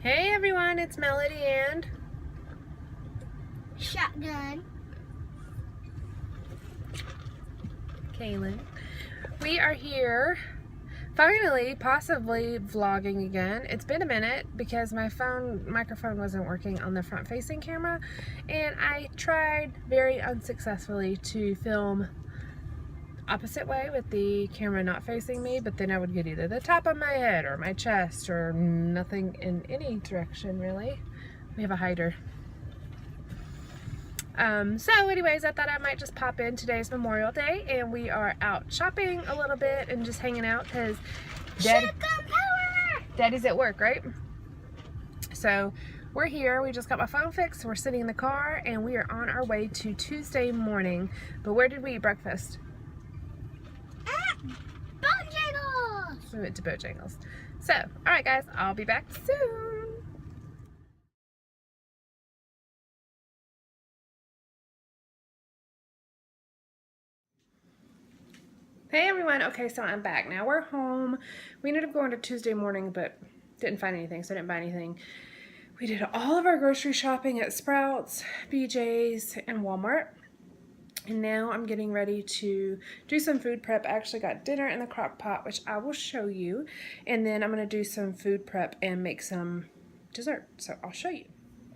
Hey everyone, it's Melody and Shotgun. Kaylin. We are here, finally, possibly vlogging again. It's been a minute because my microphone wasn't working on the front-facing camera, and I tried very unsuccessfully to film opposite way with the camera not facing me, but then I would get either the top of my head or my chest or nothing in any direction really. We have a hider. So anyways, I thought I might just pop in. Today's Memorial Day and we are out shopping a little bit and just hanging out because Daddy's at work, right? So we're here. We just got my phone fixed. We're sitting in the car and we are on our way to Tuesday morning. But where did we eat breakfast? Bojangles! We went to Bojangles. So, alright guys, I'll be back soon. Hey everyone, okay, so I'm back now. We're home. We ended up going to Tuesday morning, but didn't find anything, so I didn't buy anything. We did all of our grocery shopping at Sprouts, BJ's, and Walmart. And now I'm getting ready to do some food prep. I actually got dinner in the crock pot, which I will show you. And then I'm going to do some food prep and make some dessert. So I'll show you.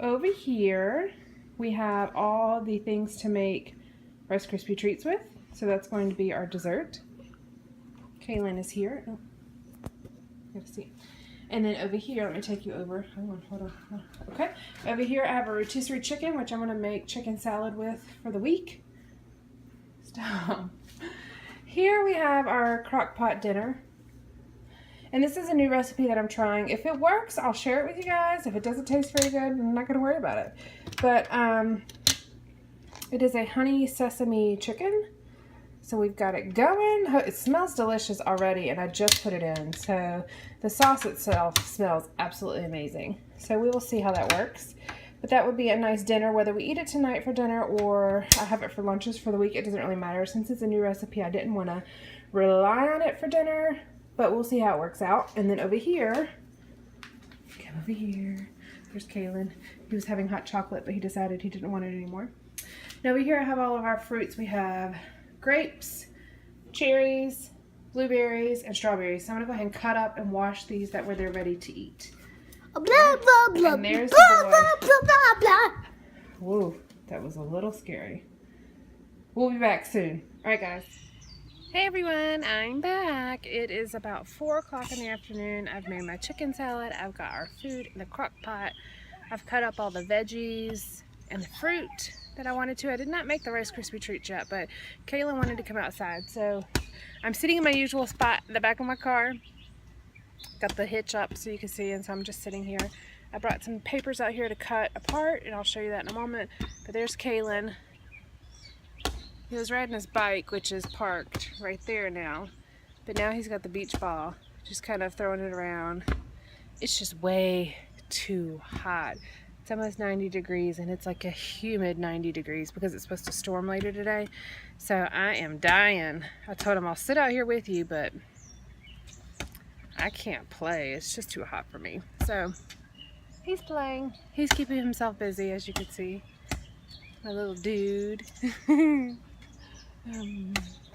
Over here, we have all the things to make Rice Krispie treats with. So that's going to be our dessert. Kaylin is here. Oh, you gotta see. And then over here, let me take you over. Hold on. Okay. Over here, I have a rotisserie chicken, which I'm going to make chicken salad with for the week. Stop. Here we have our crock pot dinner. And this is a new recipe that I'm trying. If it works, I'll share it with you guys. If it doesn't taste very good, I'm not going to worry about it. But it is a honey sesame chicken. So we've got it going. It smells delicious already, and I just put it in. So the sauce itself smells absolutely amazing. So we will see how that works. But that would be a nice dinner, whether we eat it tonight for dinner or I have it for lunches for the week. It doesn't really matter. Since it's a new recipe, I didn't want to rely on it for dinner, but we'll see how it works out. And then over here, come over here. There's Kaylin. He was having hot chocolate, but he decided he didn't want it anymore. Now over here I have all of our fruits. We have grapes, cherries, blueberries, and strawberries. So I'm going to go ahead and cut up and wash these. That way they're ready to eat. Blah, blah, blah, And there's blah, the boy. blah, blah, blah, blah. Whoa, that was a little scary. We'll be back soon. Alright guys. Hey everyone, I'm back. It is about 4 o'clock in the afternoon. I've made my chicken salad. I've got our food in the crock pot. I've cut up all the veggies and the fruit that I wanted to. I did not make the Rice Krispie treats yet, but Kaylin wanted to come outside. So I'm sitting in my usual spot in the back of my car. Got the hitch up so you can see, and so I'm just sitting here. I brought some papers out here to cut apart, and I'll show you that in a moment. But there's Kaylin. He was riding his bike, which is parked right there now. But now he's got the beach ball, just kind of throwing it around. It's just way too hot. It's almost 90 degrees, and it's like a humid 90 degrees because it's supposed to storm later today. So I am dying. I told him I'll sit out here with you, but I can't play. It's just too hot for me. So he's playing. He's keeping himself busy, as you can see. My little dude. It's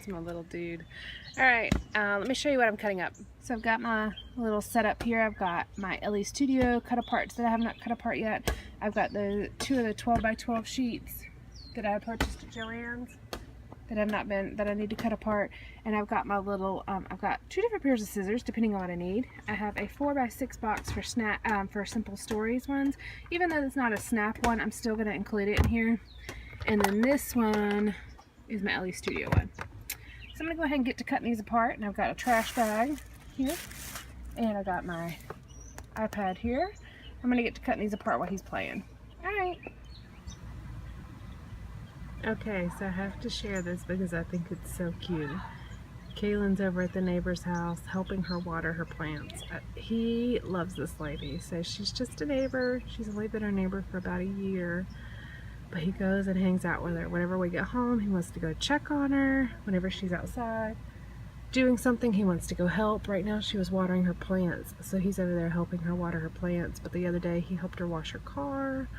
my little dude. Alright, let me show you what I'm cutting up. So I've got my little setup here. I've got my LE Studio cut apart that I have not cut apart yet. I've got the 2 of the 12 by 12 sheets that I purchased at Joann's that I need to cut apart. And I've got my little, I've got 2 different pairs of scissors depending on what I need. I have a 4 by 6 box for for Simple Stories ones. Even though it's not a snap one, I'm still going to include it in here. And then this one is my LE Studio one. So I'm going to go ahead and get to cutting these apart. And I've got a trash bag here. And I've got my iPad here. I'm going to get to cutting these apart while he's playing. Alright. Okay, so I have to share this because I think it's so cute. Kaylin's over at the neighbor's house helping her water her plants. He loves this lady. So she's just a neighbor. She's only been our neighbor for about a year. But he goes and hangs out with her. Whenever we get home, he wants to go check on her. Whenever she's outside, doing something. He wants to go help. Right now she was watering her plants, so he's over there helping her water her plants. But the other day he helped her wash her car.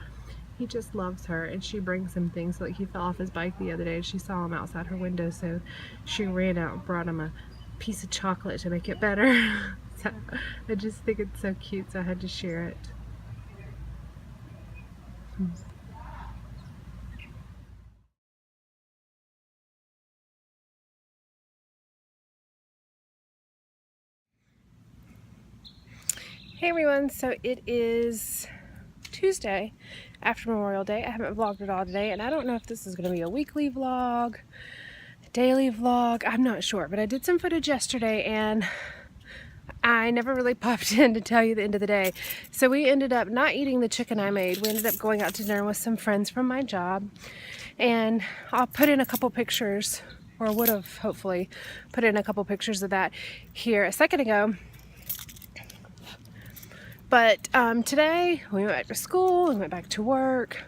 He just loves her, and she brings him things. Like he fell off his bike the other day and she saw him outside her window, so she ran out and brought him a piece of chocolate to make it better. So I just think it's so cute, so I had to share it. Hey everyone, so it is Tuesday after Memorial Day. I haven't vlogged at all today, and I don't know if this is going to be a weekly vlog, a daily vlog, I'm not sure, but I did some footage yesterday and I never really popped in to tell you the end of the day. So we ended up not eating the chicken I made. We ended up going out to dinner with some friends from my job, and I'll put in a couple pictures, or would have hopefully put in a couple pictures of that here a second ago. But today we went back to school, we went back to work.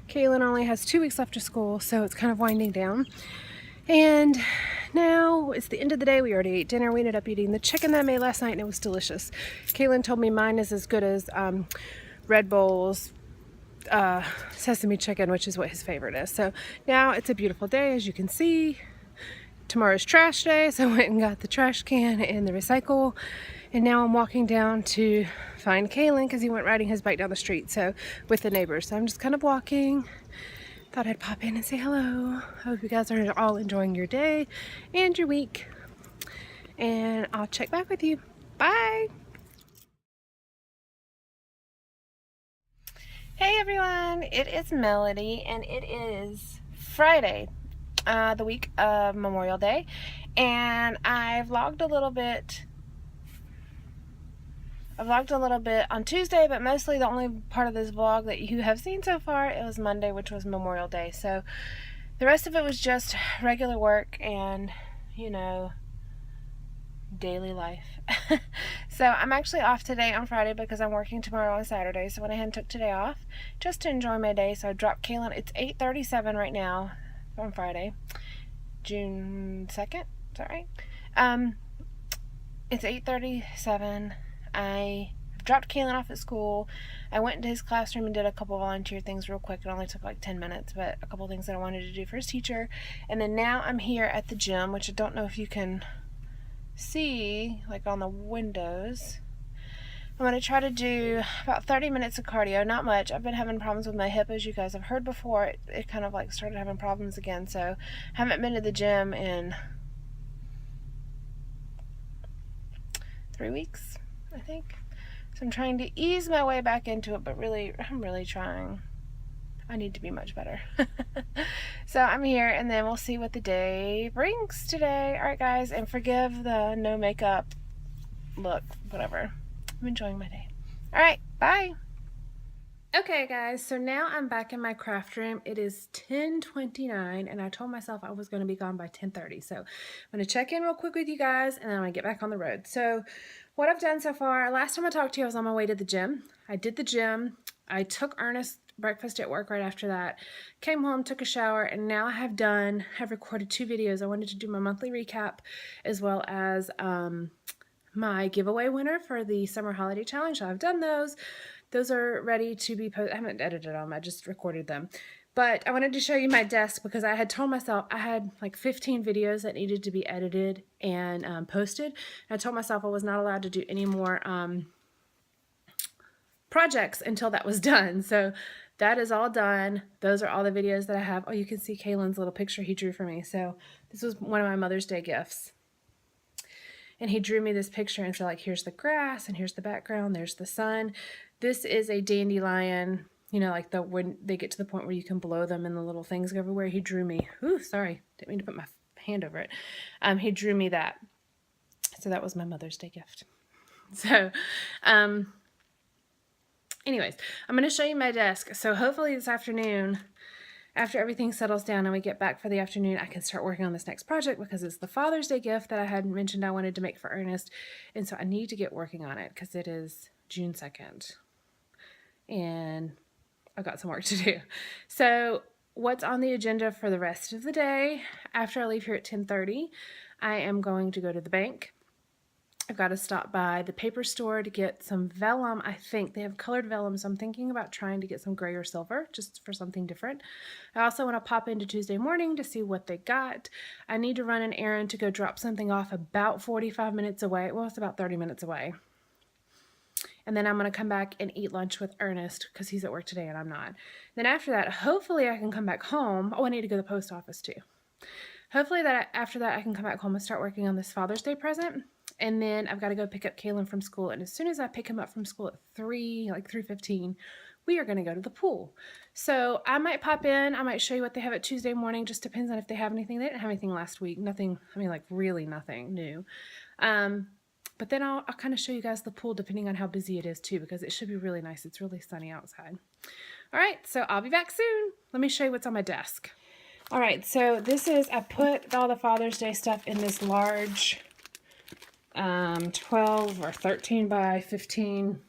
Kaylin only has 2 weeks left of school, so it's kind of winding down. And now it's the end of the day. We already ate dinner. We ended up eating the chicken that I made last night, and it was delicious. Kaylin told me mine is as good as Red Bull's sesame chicken, which is what his favorite is. So now it's a beautiful day, as you can see. Tomorrow's trash day, so I went and got the trash can and the recycle. And now I'm walking down to find Kaylin because he went riding his bike down the street, so with the neighbors. So I'm just kind of walking. Thought I'd pop in and say hello. I hope you guys are all enjoying your day and your week. And I'll check back with you. Bye! Hey everyone, it is Melody, and it is Friday, the week of Memorial Day. And I vlogged a little bit on Tuesday, but mostly the only part of this vlog that you have seen so far, it was Monday, which was Memorial Day. So the rest of it was just regular work and, you know, daily life. So I'm actually off today on Friday because I'm working tomorrow on Saturday. So I went ahead and took today off just to enjoy my day. So I dropped Kaylin. It's 8:37 right now on Friday, June 2nd. Is that right? It's 8:37. I dropped Kaylin off at school. I went into his classroom and did a couple volunteer things real quick. It only took like 10 minutes, but a couple things that I wanted to do for his teacher. And then now I'm here at the gym, which I don't know if you can see, like on the windows. I'm going to try to do about 30 minutes of cardio, not much. I've been having problems with my hip, as you guys have heard before. It kind of like started having problems again, so I haven't been to the gym in 3 weeks, I think. So I'm trying to ease my way back into it, but really, I'm really trying. I need to be much better. So I'm here, and then we'll see what the day brings today. All right, guys, and forgive the no makeup look, whatever. I'm enjoying my day. All right, bye. Okay, guys, so now I'm back in my craft room. It is 10:29, and I told myself I was going to be gone by 10:30. So I'm going to check in real quick with you guys, and then I'm going to get back on the road. So what I've done so far, last time I talked to you, I was on my way to the gym. I did the gym. I took Ernest breakfast at work right after that. Came home, took a shower, and now I have recorded 2 videos. I wanted to do my monthly recap as well as my giveaway winner for the summer holiday challenge. So I've done those. Those are ready to be posted. I haven't edited them, I just recorded them. But I wanted to show you my desk because I had told myself I had like 15 videos that needed to be edited and posted. And I told myself I was not allowed to do any more projects until that was done. So that is all done. Those are all the videos that I have. Oh, you can see Kaylin's little picture he drew for me. So this was one of my Mother's Day gifts. And he drew me this picture, and so like here's the grass and here's the background, there's the sun. This is a dandelion, you know, like when they get to the point where you can blow them and the little things go everywhere. He drew me, ooh, sorry, didn't mean to put my hand over it. He drew me that. So that was my Mother's Day gift. So, anyways, I'm going to show you my desk. So hopefully this afternoon, after everything settles down and we get back for the afternoon, I can start working on this next project because it's the Father's Day gift that I had mentioned I wanted to make for Ernest. And so I need to get working on it because it is June 2nd. And I've got some work to do. So what's on the agenda for the rest of the day after I leave here at 10:30? I am going to go to the bank. I've got to stop by the paper store to get some vellum. I think they have colored vellum, so I'm thinking about trying to get some gray or silver just for something different. I also want to pop into Tuesday morning to see what they got. I need to run an errand to go drop something off about 45 minutes away. Well, it's about 30 minutes away. And then I'm going to come back and eat lunch with Ernest because he's at work today and I'm not. Then after that, hopefully I can come back home. Oh, I need to go to the post office too. Hopefully after that I can come back home and start working on this Father's Day present. And then I've got to go pick up Kaylin from school. And as soon as I pick him up from school at 3:15, we are going to go to the pool. So I might pop in. I might show you what they have at Tuesday morning. Just depends on if they have anything. They didn't have anything last week. Nothing, I mean, like really nothing new. But then I'll kind of show you guys the pool depending on how busy it is too, because it should be really nice. It's really sunny outside. All right, so I'll be back soon. Let me show you what's on my desk. All right, so I put all the Father's Day stuff in this large 12 or 13 by 15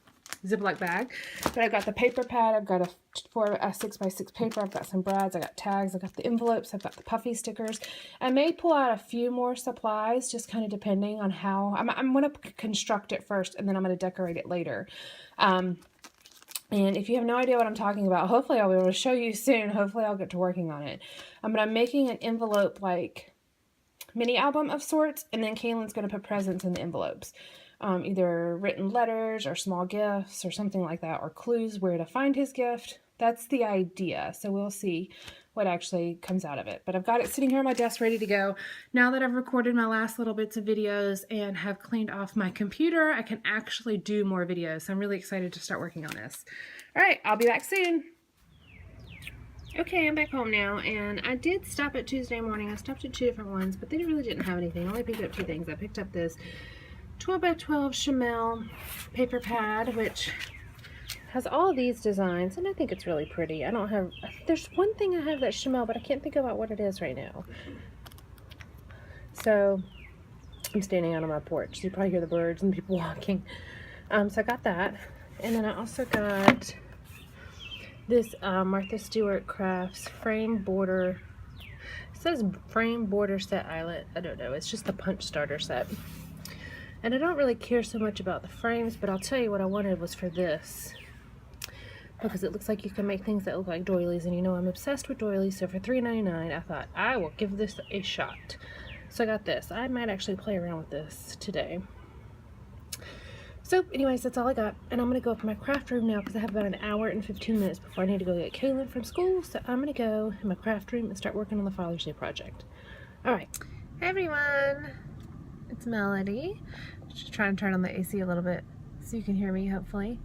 Ziploc bag. But I've got the paper pad, I've got a 6x6 paper, I've got some brads, I got tags, I've got the envelopes, I've got the puffy stickers. I may pull out a few more supplies, just kind of depending on how, I'm going to construct it first and then I'm going to decorate it later. And if you have no idea what I'm talking about, hopefully I'll be able to show you soon. Hopefully I'll get to working on it. But I'm making an envelope like mini album of sorts, and then Kaylin's going to put presents in the envelopes. Either written letters or small gifts or something like that, or clues where to find his gift. That's the idea. So we'll see what actually comes out of it. But I've got it sitting here on my desk ready to go. Now that I've recorded my last little bits of videos and have cleaned off my computer, I can actually do more videos. So I'm really excited to start working on this. All right, I'll be back soon. Okay, I'm back home now, and I did stop at Tuesday morning. I stopped at 2 different ones, but they really didn't have anything. I only picked up 2 things. I picked up this 12 by 12 Chamel paper pad, which has all these designs, and I think it's really pretty. There's one thing I have that's Chamel, but I can't think about what it is right now. So, I'm standing out on my porch, so you probably hear the birds and people walking. So I got that, and then I also got this Martha Stewart Crafts frame border. It says frame border set eyelet. I don't know. It's just the punch starter set. And I don't really care so much about the frames, but I'll tell you what I wanted was for this. Because it looks like you can make things that look like doilies, and you know I'm obsessed with doilies, so for $3.99 I thought I will give this a shot. So I got this. I might actually play around with this today. So anyways, that's all I got, and I'm going to go up to my craft room now because I have about an hour and 15 minutes before I need to go get Kaylin from school. So I'm going to go in my craft room and start working on the Father's Day project. Alright. Hey everyone, it's Melody. Just trying to turn on the AC a little bit so you can hear me, hopefully.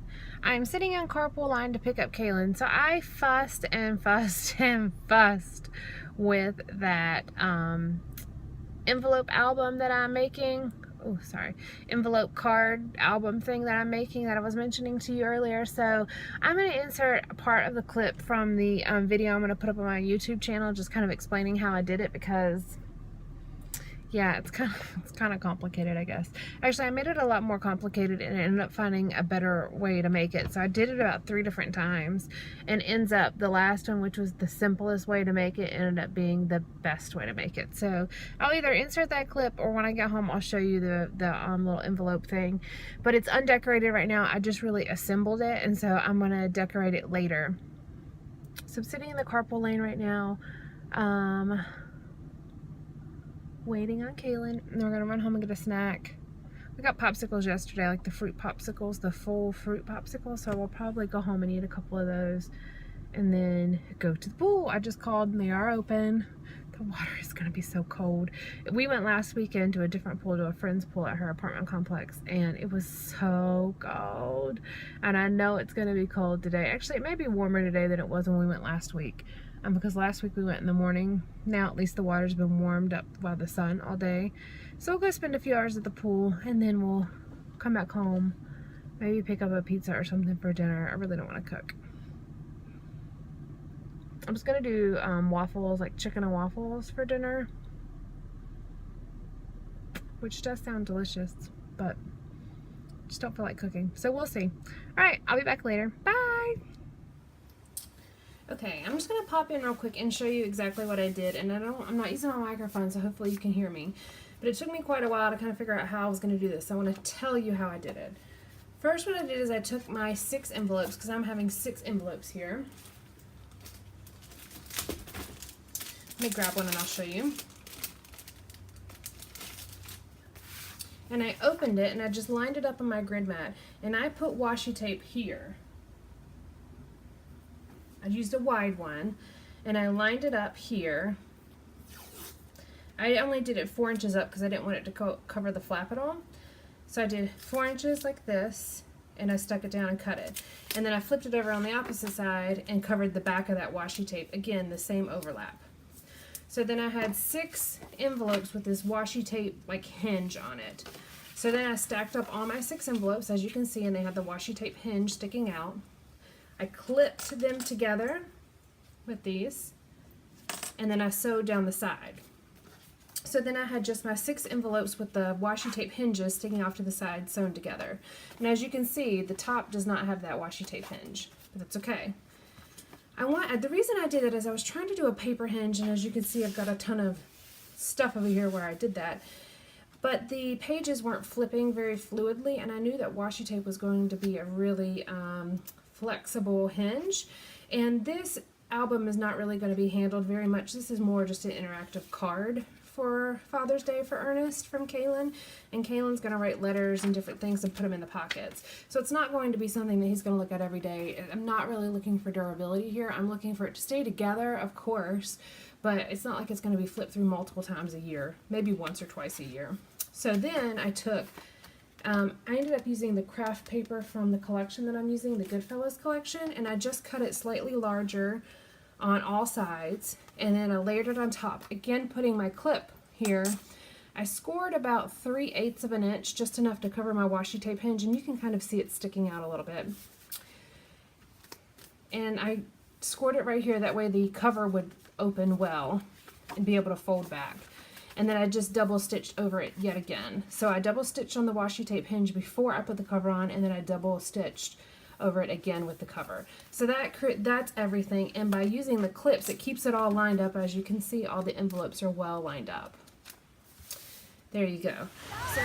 I'm sitting on carpool line to pick up Kaylin. So I fussed and fussed and fussed with that envelope album that I'm making. Envelope card album thing that I'm making that I was mentioning to you earlier. So I'm going to insert a part of the clip from the video I'm going to put up on my YouTube channel, just kind of explaining how I did it, because yeah, it's kind of complicated, I guess. Actually, I made it a lot more complicated and ended up finding a better way to make it. So I did it about 3 different times, and ends up the last one, which was the simplest way to make it, ended up being the best way to make it. So I'll either insert that clip, or when I get home I'll show you the little envelope thing. But it's undecorated right now. I just really assembled it, and so I'm gonna decorate it later. So I'm sitting in the carpool lane right now, waiting on Kaylin, and we're gonna run home and get a snack. We got popsicles yesterday, like the fruit popsicles, the full fruit popsicles, so we'll probably go home and eat a couple of those and then go to the pool. I just called and they are open. The water is gonna be so cold. We went last weekend to a different pool, to a friend's pool at her apartment complex, and it was so cold. And I know it's gonna be cold today. Actually, it may be warmer today than it was when we went last week. Because last week we went in the morning. Now at least the water's been warmed up by the sun all day. So we'll go spend a few hours at the pool, and then we'll come back home. Maybe pick up a pizza or something for dinner. I really don't want to cook. I'm just going to do waffles, like chicken and waffles for dinner. Which does sound delicious, but just don't feel like cooking. So we'll see. Alright, I'll be back later. Bye! Okay, I'm just gonna pop in real quick and show you exactly what I did, and I'm not using my microphone, so hopefully you can hear me. But it took me quite a while to kind of figure out how I was going to do this. So I want to tell you how I did it. First, what I did is I took my 6 envelopes, because I'm having 6 envelopes here. Let me grab one and I'll show you. And I opened it and I just lined it up on my grid mat. And I put washi tape here. I used a wide one. And I lined it up here. I only did it 4 inches up because I didn't want it to cover the flap at all. So I did 4 inches like this, and I stuck it down and cut it. And then I flipped it over on the opposite side and covered the back of that washi tape. Again, the same overlap. So then I had 6 envelopes with this washi tape like hinge on it. So then I stacked up all my 6 envelopes, as you can see, and they had the washi tape hinge sticking out. I clipped them together with these, and then I sewed down the side. So then I had just my 6 envelopes with the washi tape hinges sticking off to the side sewn together. And as you can see, the top does not have that washi tape hinge, but that's okay. The reason I did it is I was trying to do a paper hinge, and as you can see, I've got a ton of stuff over here where I did that. But the pages weren't flipping very fluidly, and I knew that washi tape was going to be a really flexible hinge. And this album is not really going to be handled very much. This is more just an interactive card for Father's Day for Ernest from Kaylin, and Kaylin's going to write letters and different things and put them in the pockets. So it's not going to be something that he's going to look at every day. I'm not really looking for durability here. I'm looking for it to stay together, of course, but it's not like it's going to be flipped through multiple times a year, maybe once or twice a year. So then I ended up using the craft paper from the collection that I'm using, the Goodfellas collection, and I just cut it slightly larger on all sides, and then I layered it on top, again putting my clip here. I scored about 3/8 of an inch, just enough to cover my washi tape hinge, and you can kind of see it sticking out a little bit. And I scored it right here, that way the cover would open well and be able to fold back. And then I just double stitched over it yet again. So I double stitched on the washi tape hinge before I put the cover on, and then I double stitched over it again with the cover. So that's everything, and by using the clips it keeps it all lined up. As you can see, all the envelopes are well lined up. There you go. So